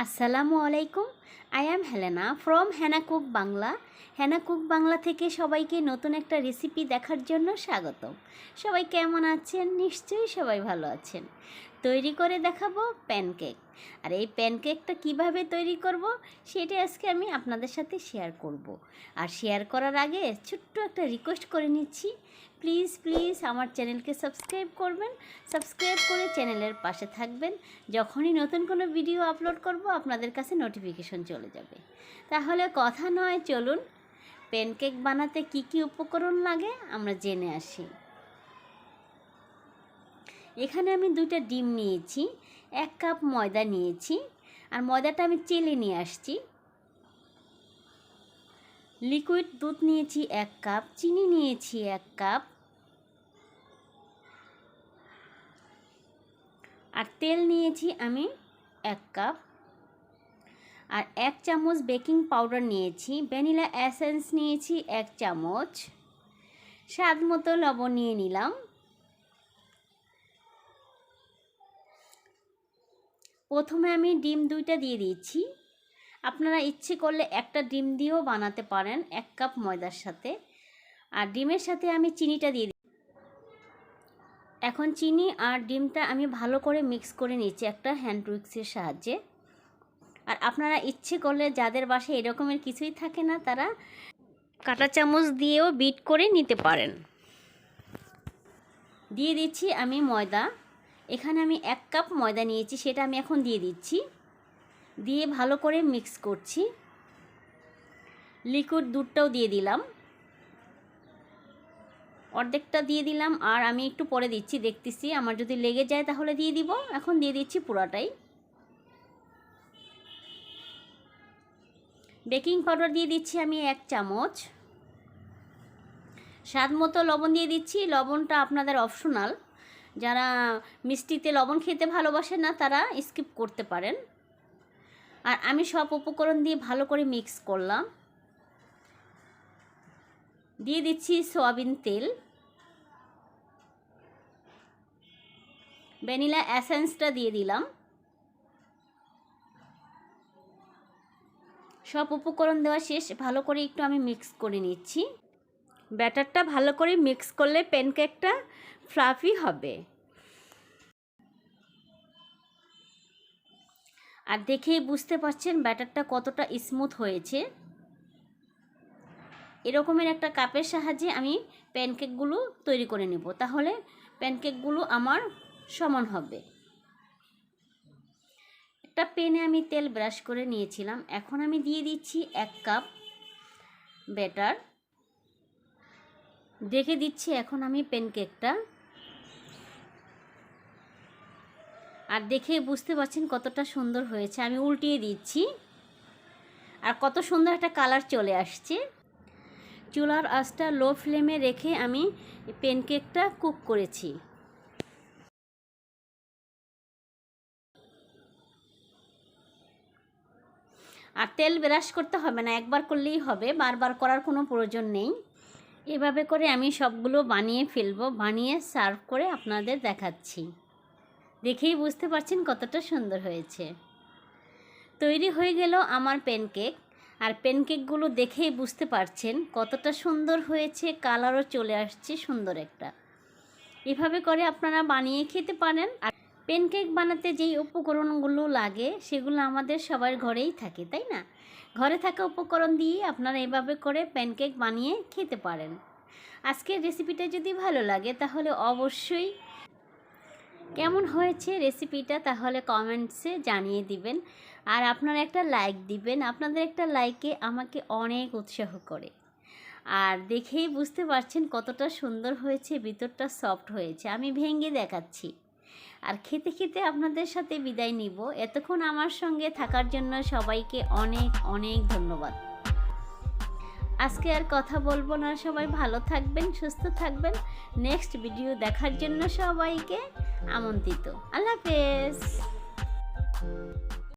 আসসালামু আলাইকুম। I am Helena from Hena Cook Bangla. Hena Cook Bangla থেকে সবাইকে নতুন একটা রেসিপি দেখার জন্য স্বাগতম। সবাই কেমন আছেন? নিশ্চয়ই সবাই ভালো আছেন। তৈরি করে দেখাবো প্যানকেক। আর এই প্যানকেকটা কিভাবে তৈরি করব সেটা আজকে আমি আপনাদের সাথে শেয়ার করব। আর শেয়ার করার আগে ছোট্ট একটা রিকোয়েস্ট করে নিচ্ছি, প্লিজ আমার চ্যানেলকে সাবস্ক্রাইব করবেন। সাবস্ক্রাইব করে চ্যানেলের পাশে থাকবেন। যখনই নতুন কোনো ভিডিও আপলোড করব আপনাদের কাছে নোটিফিকেশন চলে যাবে। তাহলে কথা নয়, চলুন প্যানকেক বানাতে কি কি উপকরণ লাগে আমরা জেনে আসি। এখানে আমি 2টা ডিম নিয়েছি, 1 কাপ ময়দা নিয়েছি, আর ময়দাটা আমি চেলে নিয়ে আসছি। লিকুইড দুধ নিয়েছি 1 কাপ, চিনি নিয়েছি 1 কাপ, আর তেল নিয়েছি আমি 1 কাপ, আর 1 চামচ বেকিং পাউডার নিয়েছি, ভ্যানিলা এসেন্স নিয়েছি 1 চামচ, স্বাদ মতো লবণ নিয়ে নিলাম। প্রথমে আমি ডিম 2টা দিয়ে দিচ্ছি। আপনারা ইচ্ছে করলে একটা ডিম দিয়েও বানাতে পারেন 1 কাপ ময়দার সাথে। আর ডিমের সাথে আমি চিনিটা দিয়ে দিই। এখন চিনি আর ডিমটা আমি ভালো করে মিক্স করে নিচ্ছি একটা হ্যান্ড উইক্সের সাহায্যে। আর আপনারা ইচ্ছে করলে যাদের বাসায় এরকমের কিছুই থাকে না তারা কাঁটা চামচ দিয়েও বিট করে নিতে পারেন। দিয়ে দিচ্ছি আমি ময়দা। এখানে আমি 1 কাপ ময়দা নিয়েছি, সেটা আমি এখন দিয়ে দিচ্ছি। দিয়ে ভালো করে মিক্স করছি। লিকুইড দুধটাও দিয়ে দিলাম, অর্ধেকটা দিয়ে দিলাম, আর আমি একটু পরে দিচ্ছি, দেখতেছি আমার যদি লেগে যায় তাহলে দিয়ে দিব। এখন দিয়ে দিচ্ছি পুরাটাই। বেকিং পাউডার দিয়ে দিচ্ছি আমি 1 চামচ, স্বাদ মতো লবণ দিয়ে দিচ্ছি। লবণটা আপনাদের অপশনাল, যারা মিষ্টিতে লবণ খেতে ভালোবাসেন না তারা স্কিপ করতে পারেন। আর আমি সব উপকরণ দিয়ে ভালো করে মিক্স করলাম। দিয়ে দিচ্ছি সয়াবিন তেল, ভ্যানিলা এসেন্সটা দিয়ে দিলাম। সব উপকরণ দেওয়া শেষ, ভালো করে একটু আমি মিক্স করে নিচ্ছি। ব্যাটারটা ভালো করে মিক্স করলে প্যানকেকটা ফ্লাফি হবে। আর দেখেই বুঝতে পারছেন ব্যাটারটা কতটা স্মুথ হয়েছে। এরকমের একটা কাপের সাহায্যে আমি প্যানকেকগুলো তৈরি করে নেব, তাহলে প্যানকেকগুলো আমার সমান হবে। একটা প্যানে আমি তেল ব্রাশ করে নিয়েছিলাম। এখন আমি দিয়ে দিচ্ছি 1 কাপ ব্যাটার। ঢেকে দিচ্ছি এখন আমি প্যানকেকটা। আর দেখে বুঝতে পারছেন কতটা সুন্দর হয়েছে। আমি উল্টিয়ে দিচ্ছি, আর কত সুন্দর একটা কালার চলে আসছে। চুলার আঁচটা লো ফ্লেমে রেখে আমি প্যানকেকটা কুক করেছি। আর তেল ব্রাশ করতে হবে না, একবার করলেই হবে, বারবার করার কোনো প্রয়োজন নেই। এভাবে করে আমি সবগুলো বানিয়ে ফেলবো, বানিয়ে সার্ভ করে আপনাদের দেখাচ্ছি। দেখেই বুঝতে পারছেন কতটা সুন্দর হয়েছে। তৈরি হয়ে গেল আমার প্যানকেক। আর প্যানকেকগুলো দেখেই বুঝতে পারছেন কতটা সুন্দর হয়েছে, কালারও চলে আসছে সুন্দর একটা। এভাবে করে আপনারা বানিয়ে খেতে পারেন। আর প্যানকেক বানাতে যেই উপকরণগুলো লাগে সেগুলো আমাদের সবার ঘরেই থাকে, তাই না? ঘরে থাকা উপকরণ দিয়ে আপনারা এভাবে করে প্যানকেক বানিয়ে খেতে পারেন। আজকের রেসিপিটা যদি ভালো লাগে তাহলে অবশ্যই কেমন হয়েছে রেসিপিটা তাহলে কমেন্টসে জানিয়ে দিবেন। আর আপনারা একটা লাইক দিবেন, আপনাদের একটা লাইকে আমাকে অনেক উৎসাহ করে। আর দেখেই বুঝতে পারছেন কতটা সুন্দর হয়েছে, ভিতরটা সফট হয়েছে। আমি ভেঙে দেখাচ্ছি। আর খেতে খেতে আপনাদের সাথে বিদায় নিব। এতক্ষণ আমার সঙ্গে থাকার জন্য সবাইকে অনেক অনেক ধন্যবাদ। আজকে আর কথা বলবো না, সবাই ভালো থাকবেন, সুস্থ থাকবেন। নেক্সট ভিডিও দেখার জন্য সবাইকে আমন্ত্রিত। আল্লাহ হাফেজ।